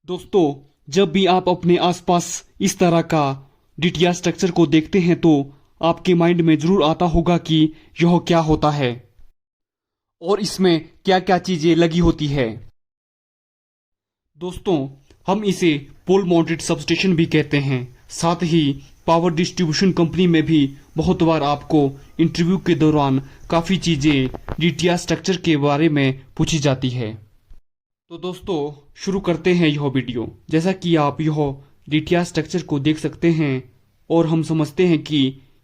दोस्तों, जब भी आप अपने आसपास इस तरह का डीटीआर स्ट्रक्चर को देखते हैं तो आपके माइंड में जरूर आता होगा कि यह क्या होता है और इसमें क्या क्या चीजें लगी होती है। दोस्तों, हम इसे पोल माउंटेड सबस्टेशन भी कहते हैं। साथ ही पावर डिस्ट्रीब्यूशन कंपनी में भी बहुत बार आपको इंटरव्यू के दौरान काफी चीजें डीटीआर स्ट्रक्चर के बारे में पूछी जाती है। तो दोस्तों, शुरू करते हैं यह वीडियो। जैसा कि आप यह डीटीआर स्ट्रक्चर को देख सकते हैं और हम समझते हैं कि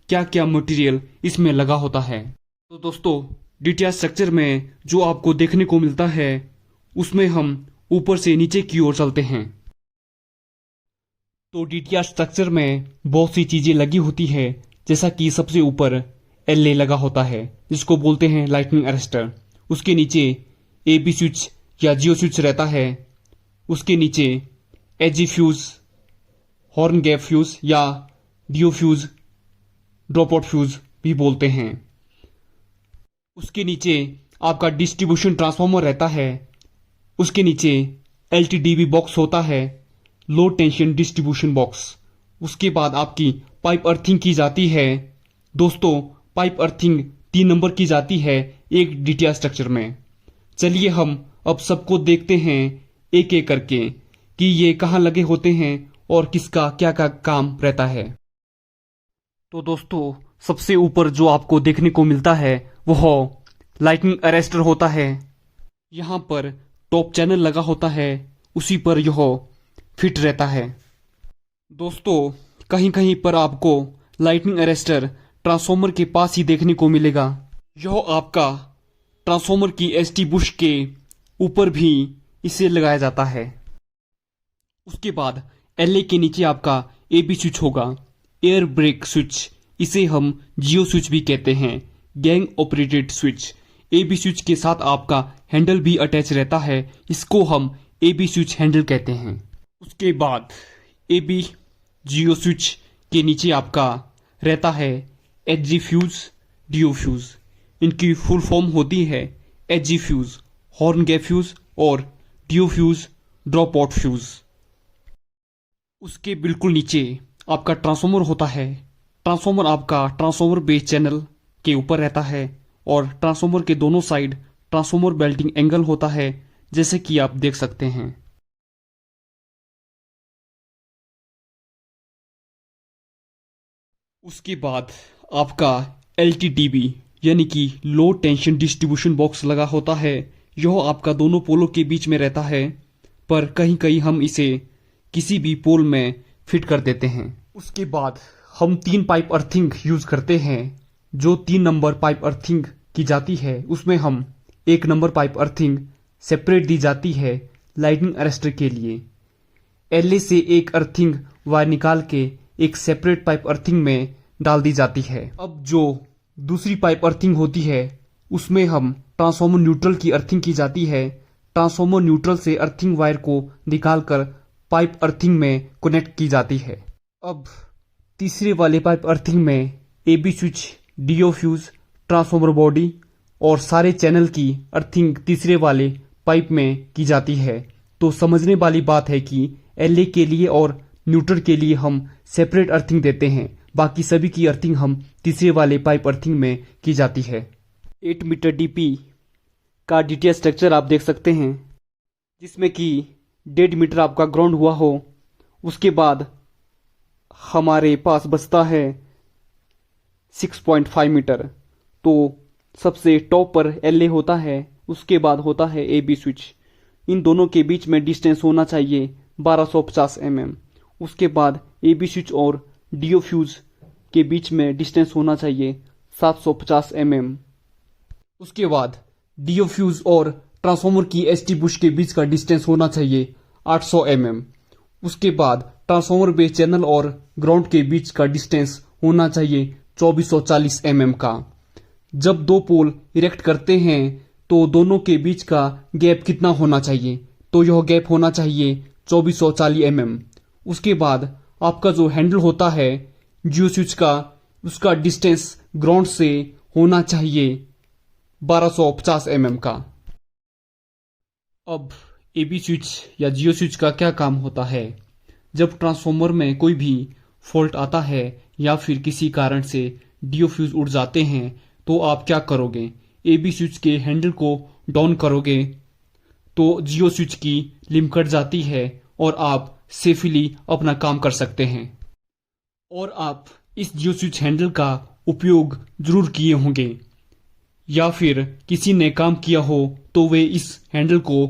क्या क्या मटेरियल इसमें लगा होता है। तो दोस्तों, डीटीआर स्ट्रक्चर में जो आपको देखने को मिलता है उसमें हम ऊपर से नीचे की ओर चलते हैं। तो डीटीआर स्ट्रक्चर में बहुत सी चीजें लगी होती है, जैसा कि सबसे ऊपर एलए लगा होता है जिसको बोलते हैं लाइटनिंग अरेस्टर। उसके नीचे एबी स्विच या जियो स्विच रहता है। उसके नीचे AG fuse, horn gap fuse या DO fuse, drop out fuse भी बोलते हैं। उसके नीचे आपका डिस्ट्रीब्यूशन ट्रांसफार्मर रहता है। उसके नीचे एलटीडीबी बॉक्स होता है, लो टेंशन डिस्ट्रीब्यूशन बॉक्स। उसके बाद आपकी पाइप अर्थिंग की जाती है। दोस्तों, पाइप अर्थिंग 3 नंबर की जाती है एक डीटीआर स्ट्रक्चर में। चलिए हम अब सबको देखते हैं एक एक करके कि ये कहाँ लगे होते हैं और किसका क्या क्या काम रहता है। तो दोस्तों, सबसे ऊपर जो आपको देखने को मिलता है वह लाइटनिंग अरेस्टर होता है। यहाँ पर टॉप चैनल लगा होता है, उसी पर यह फिट रहता है। दोस्तों, कहीं कहीं पर आपको लाइटनिंग अरेस्टर ट्रांसफार्मर के पास ही देखने को मिलेगा। यह आपका ट्रांसफार्मर की एसटी बुश के ऊपर भी इसे लगाया जाता है। उसके बाद एलए के नीचे आपका एबी स्विच होगा, एयर ब्रेक स्विच। इसे हम जियो स्विच भी कहते हैं, gang operated switch. AB switch के साथ आपका हैंडल भी अटैच रहता है, इसको हम एबी स्विच हैंडल कहते हैं। उसके बाद एबी जियो स्विच के नीचे आपका रहता है एचजी फ्यूज, डीओ फ्यूज। इनकी फुल फॉर्म होती है HG fuse, horn gap fuse, और DO fuse, drop out fuse. उसके बिल्कुल नीचे आपका ट्रांसफार्मर होता है। ट्रांसफार्मर आपका ट्रांसफार्मर बेस चैनल के ऊपर रहता है और ट्रांसफार्मर के दोनों साइड ट्रांसफार्मर बेल्टिंग एंगल होता है, जैसे कि आप देख सकते हैं। उसके बाद आपका एलटीडीबी यानी कि लो टेंशन डिस्ट्रीब्यूशन बॉक्स लगा होता है। यह आपका दोनों पोलों के बीच में रहता है, पर कहीं कहीं हम इसे किसी भी पोल में फिट कर देते हैं। उसके बाद हम 3 पाइप अर्थिंग यूज करते हैं। जो 3 नंबर पाइप अर्थिंग की जाती है उसमें हम 1 number pipe earthing separate the जाती है लाइटनिंग अरेस्टर के लिए। एलए से एक अर्थिंग वायर निकाल के एक सेपरेट पाइप अर्थिंग में डाल दी जाती है। अब जो दूसरी पाइप अर्थिंग होती है उसमें हम ट्रांसफार्मर न्यूट्रल की अर्थिंग की जाती है। ट्रांसफार्मर न्यूट्रल से अर्थिंग वायर को निकालकर पाइप अर्थिंग में कनेक्ट की जाती है। अब तीसरे वाले पाइप अर्थिंग में AB switch, DO fuse, transformer body और सारे चैनल की अर्थिंग तीसरे वाले पाइप में की जाती है। तो समझने वाली बात है कि एलए के लिए और न्यूट्रल के लिए हम सेपरेट अर्थिंग देते हैं, बाकी सभी की अर्थिंग हम तीसरे वाले पाइप अर्थिंग में की जाती है। 8 मीटर डीपी का डीटीआर स्ट्रक्चर आप देख सकते हैं, जिसमें कि 1.5 मीटर आपका ग्राउंड हुआ हो। उसके बाद हमारे पास बचता है 6.5 मीटर। तो सबसे टॉप पर एलए होता है, उसके बाद होता है एबी स्विच। इन दोनों के बीच में डिस्टेंस होना चाहिए 1250 mm। उसके बाद एबी स्विच और डीओ फ्यूज के बीच में डिस्टेंस होना चाहिए 750 mm। उसके बाद डीओ फ्यूज और ट्रांसफार्मर की एसटी बुश के बीच का डिस्टेंस होना चाहिए 800 mm। उसके बाद ट्रांसफार्मर बेस चैनल और ग्राउंड के बीच का डिस्टेंस होना चाहिए 2440 mm का। जब 2 पोल इरेक्ट करते हैं तो दोनों के बीच का गैप कितना होना चाहिए? तो यह गैप होना चाहिए 2440 mm। उसके बाद आपका जो हैंडल होता है जियो स्विच का, उसका डिस्टेंस ग्राउंड से होना चाहिए 1250 mm का। अब एबी स्विच या जियो स्विच का क्या काम होता है? जब ट्रांसफॉर्मर में कोई भी फॉल्ट आता है या फिर किसी कारण से डीओ फ्यूज उड़ जाते हैं तो आप क्या करोगे? एबी स्विच के हैंडल को डाउन करोगे तो जियो स्विच की लिंक कट जाती है और आप सेफली अपना काम कर सकते हैं। और आप इस जियो स्विच हैंडल का उपयोग जरूर किए होंगे या फिर किसी ने काम किया हो तो वे इस हैंडल को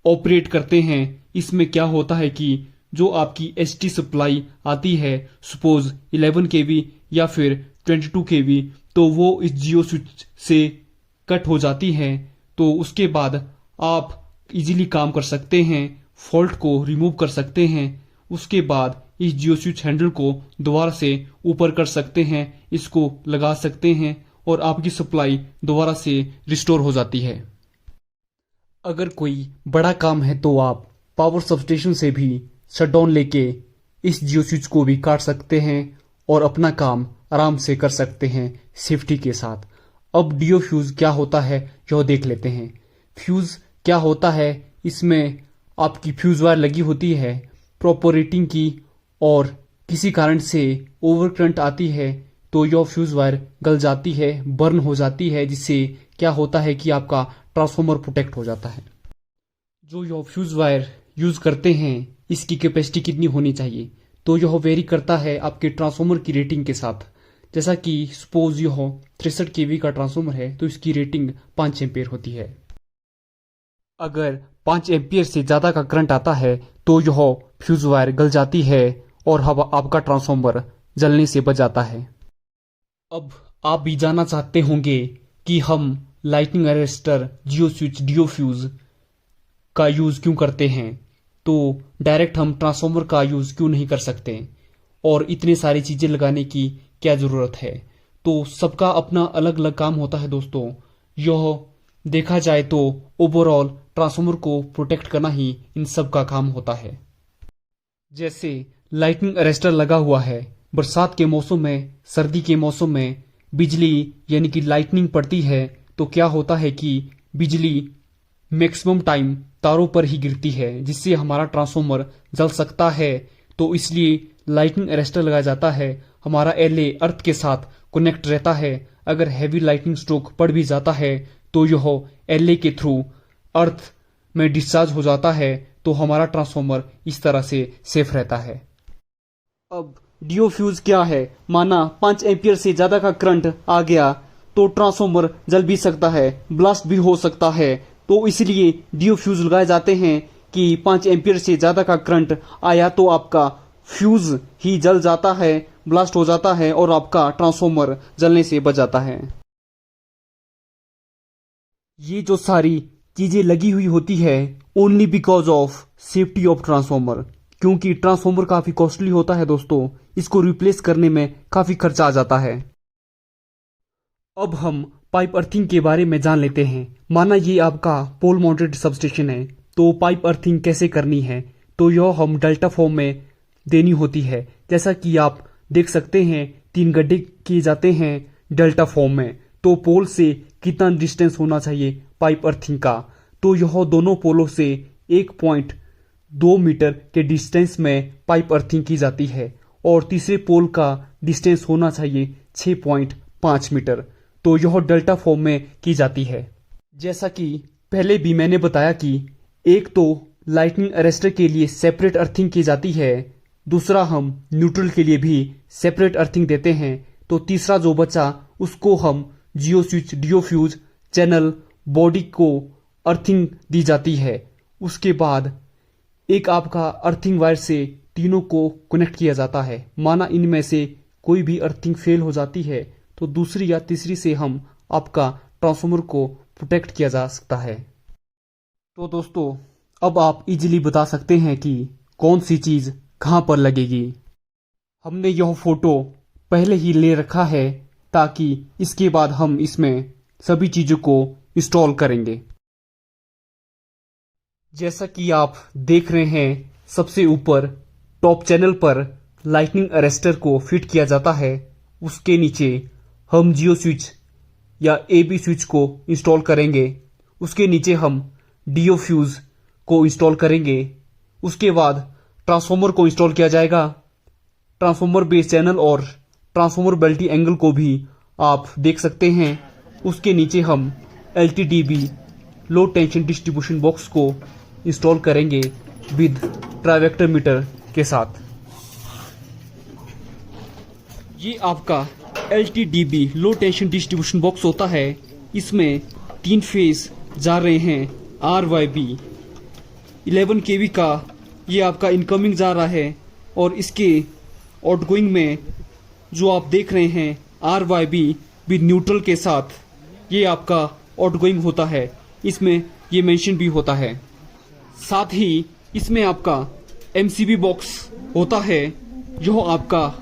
ऑपरेट करते हैं। इसमें क्या होता है कि जो आपकी एसटी सप्लाई आती है, सपोज 11 केवी या फिर 22 केवी, तो वो इस जियो स्विच से कट हो जाती है। तो उसके बाद आप इजीली काम कर सकते हैं, फॉल्ट को रिमूव कर सकते हैं। उसके बाद इस जियो स्विच हैंडल को दोबारा से ऊपर कर सकते हैं, इसको लगा सकते हैं और आपकी सप्लाई दोबारा से रिस्टोर हो जाती है। अगर कोई बड़ा काम है तो आप पावर सबस्टेशन से भी शटडाउन लेके इस जियो स्विच को भी काट सकते हैं और अपना काम आराम से कर सकते हैं सेफ्टी के साथ। अब डीओ फ्यूज क्या होता है यह देख लेते हैं। फ्यूज क्या होता है? इसमें आपकी फ्यूज वायर लगी होती है प्रॉपर रेटिंग की, और किसी कारण से ओवर करंट आती है तो यह फ्यूज वायर गल जाती है, बर्न हो जाती है, जिससे क्या होता है कि आपका ट्रांसफॉर्मर प्रोटेक्ट हो जाता है। जो यह फ्यूज वायर यूज करते हैं इसकी कैपेसिटी कितनी होनी चाहिए? तो यह वेरी करता है आपके ट्रांसफॉर्मर की रेटिंग के साथ। जैसा कि सपोज यह 63 केवी का ट्रांसफॉर्मर है तो इसकी रेटिंग 5 एम्पियर होती है। अगर 5 एम्पियर से ज़्यादा का करंट आता है तो यह फ्यूज वायर गल जाती है और आपका ट्रांसफॉर्मर जलने से बच जाता है। अब आप भी जानना चाहते होंगे कि हम lightning arrester, GO switch, DO fuse का यूज़ क्यों करते हैं, तो डायरेक्ट हम ट्रांसफॉर्मर का यूज़ क्यों नहीं कर सकते और इतने सारी चीज़ें लगाने की क्या ज़रूरत है? तो सबका अपना अलग अलग काम होता है दोस्तों। यह देखा जाए तो ओवरऑल ट्रांसफॉर्मर को प्रोटेक्ट करना ही इन सब का काम होता है। जैसे लाइटनिंग अरेस्टर लगा हुआ है, बरसात के मौसम में, सर्दी के मौसम में बिजली यानी कि लाइटनिंग पड़ती है तो क्या होता है कि बिजली मैक्सिमम टाइम तारों पर ही गिरती है, जिससे हमारा ट्रांसफॉर्मर जल सकता है। तो इसलिए लाइटनिंग अरेस्टर लगाया जाता है। हमारा एलए अर्थ के साथ कनेक्ट रहता है। अगर हैवी लाइटनिंग स्ट्रोक पड़ भी जाता है तो यह एलए के थ्रू अर्थ में डिस्चार्ज हो जाता है, तो हमारा ट्रांसफॉर्मर इस तरह से सेफ रहता है। अब डीओ फ्यूज क्या है? माना 5 एम्पियर से ज्यादा का करंट आ गया तो ट्रांसफॉर्मर जल भी सकता है, ब्लास्ट भी हो सकता है। तो इसलिए डीओ फ्यूज लगाए जाते हैं कि 5 एम्पियर से ज्यादा का करंट आया तो आपका फ्यूज ही जल जाता है, ब्लास्ट हो जाता है और आपका ट्रांसफॉर्मर जलने से बच जाता है। ये जो सारी चीजें लगी हुई होती है only because of safety of transformer, क्योंकि ट्रांसफॉर्मर काफी कॉस्टली होता है दोस्तों, इसको रिप्लेस करने में काफी खर्चा आ जाता है। अब हम पाइप अर्थिंग के बारे में जान लेते हैं। माना ये आपका पोल माउंटेड सबस्टेशन है, तो पाइप अर्थिंग कैसे करनी है? तो यह हम डेल्टा फॉर्म में देनी होती है। जैसा कि आप देख सकते हैं 3 गड्ढे किए जाते हैं डेल्टा फॉर्म में। तो पोल से कितना डिस्टेंस होना चाहिए पाइप अर्थिंग का? तो यह दोनों पोलों से 1.2 मीटर के डिस्टेंस में पाइप अर्थिंग की जाती है और तीसरे पोल का डिस्टेंस होना चाहिए 6.5 मीटर। तो यह डेल्टा फॉर्म में की जाती है। जैसा कि पहले भी मैंने बताया कि एक तो लाइटनिंग अरेस्टर के लिए सेपरेट अर्थिंग की जाती है, दूसरा हम न्यूट्रल के लिए भी सेपरेट अर्थिंग देते हैं, तो तीसरा जो बचा उसको हम GO switch, DO fuse, channel, body को अर्थिंग दी जाती है। उसके बाद एक आपका अर्थिंग वायर से तीनों को कनेक्ट किया जाता है। माना इनमें से कोई भी अर्थिंग फेल हो जाती है तो दूसरी या तीसरी से हम आपका ट्रांसफॉर्मर को प्रोटेक्ट किया जा सकता है। तो दोस्तों अब आप इजीली बता सकते हैं कि कौन सी चीज़ कहाँ पर लगेगी। हमने यह फोटो पहले ही ले रखा है ताकि इसके बाद हम इसमें सभी चीज़ों को इंस्टॉल करेंगे। जैसा कि आप देख रहे हैं सबसे ऊपर टॉप चैनल पर लाइटनिंग अरेस्टर को फिट किया जाता है। उसके नीचे हम जियो स्विच या एबी स्विच को इंस्टॉल करेंगे। उसके नीचे हम डीओ फ्यूज को इंस्टॉल करेंगे। उसके बाद ट्रांसफॉर्मर को इंस्टॉल किया जाएगा। ट्रांसफॉर्मर बेस चैनल और ट्रांसफॉर्मर बेल्टी एंगल को भी आप देख सकते हैं। उसके नीचे हम LTDB लो टेंशन डिस्ट्रीब्यूशन बॉक्स को इंस्टॉल करेंगे विद ट्राइवेक्टर मीटर के साथ। ये आपका LTDB लो टेंशन डिस्ट्रीब्यूशन बॉक्स होता है। इसमें 3 फेज जा रहे हैं RYB 11 kV का। ये आपका इनकमिंग जा रहा है और इसके आउटगोइंग में जो आप देख रहे हैं RYB भी न्यूट्रल के साथ ये आपका आउटगोइंग होता है। इसमें ये मेंशन भी होता है। साथ ही इसमें आपका MCB बॉक्स होता है जो आपका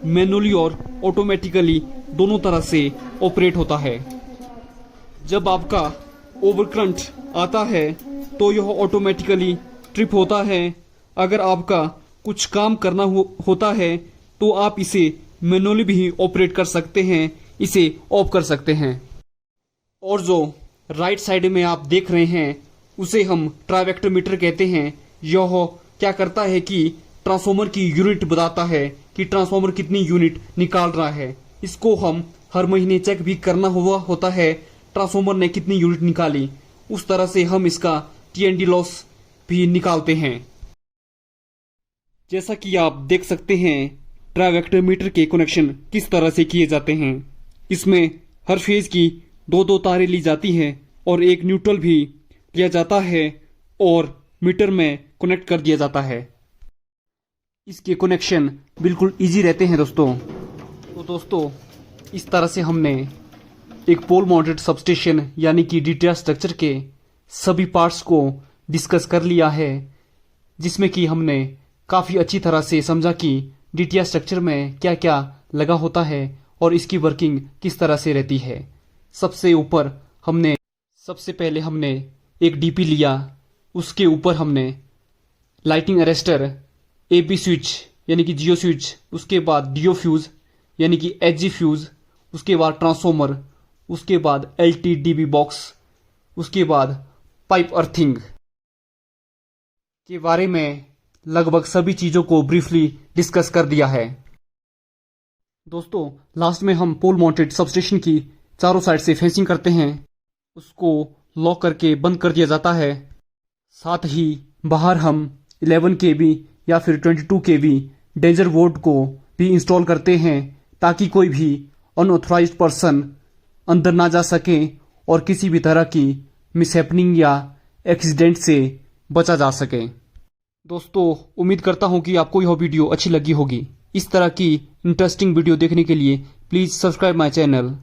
मैनुअली और ऑटोमेटिकली दोनों तरह से ऑपरेट होता है। जब आपका ओवरकरंट आता है तो यह ऑटोमेटिकली ट्रिप होता है। अगर आपका कुछ काम करना होता है तो आप इसे मैनुअली भी ऑपरेट कर सकते हैं, इसे ऑफ कर सकते हैं। और जो राइट साइड में आप देख रहे हैं उसे हम ट्राइवेक्टर मीटर कहते हैं। यह क्या करता है कि ट्रांसफॉर्मर की यूनिट बताता है कि ट्रांसफॉर्मर कितनी यूनिट निकाल रहा है। इसको हम हर महीने चेक भी करना होता है ट्रांसफॉर्मर ने कितनी यूनिट निकाली। उस तरह से हम इसका TND लॉस भी निकालते हैं। जैसा कि आप देख सकते हैं ट्राइवेक्टर मीटर के कनेक्शन किस तरह से किए जाते हैं। इसमें हर फेज की 2-2 तारें ली जाती हैं और एक न्यूट्रल भी लिया जाता है और मीटर में कनेक्ट कर दिया जाता है। इसके कनेक्शन बिल्कुल इजी रहते हैं दोस्तों। तो दोस्तों इस तरह से हमने एक पोल माउंटेड सबस्टेशन यानी कि DTR स्ट्रक्चर के सभी पार्ट्स को डिस्कस कर लिया है, जिसमें कि हमने काफ़ी अच्छी तरह से समझा कि DTR स्ट्रक्चर में क्या क्या लगा होता है और इसकी वर्किंग किस तरह से रहती है। सबसे पहले हमने एक DP लिया, उसके ऊपर हमने लाइटिंग अरेस्टर, AB स्विच यानी कि जियो स्विच, उसके बाद DO फ्यूज यानी कि HG फ्यूज, उसके बाद ट्रांसफॉर्मर, उसके बाद LTDB बॉक्स, उसके बाद पाइप अर्थिंग के बारे में लगभग सभी चीज़ों को ब्रीफली डिस्कस कर दिया है। दोस्तों लास्ट में हम पोल माउंटेड सबस्टेशन की चारों साइड से फेंसिंग करते हैं, उसको लॉक करके बंद कर दिया जाता है। साथ ही बाहर हम 11 kV या फिर 22 kV डेंजर वार्ड को भी इंस्टॉल करते हैं ताकि कोई भी अनऑथराइज्ड पर्सन अंदर ना जा सके और किसी भी तरह की मिसहैपनिंग या एक्सीडेंट से बचा जा सके। दोस्तों उम्मीद करता हूँ कि आपको यह वीडियो अच्छी लगी होगी। इस तरह की इंटरेस्टिंग वीडियो देखने के लिए प्लीज़ सब्सक्राइब माय चैनल।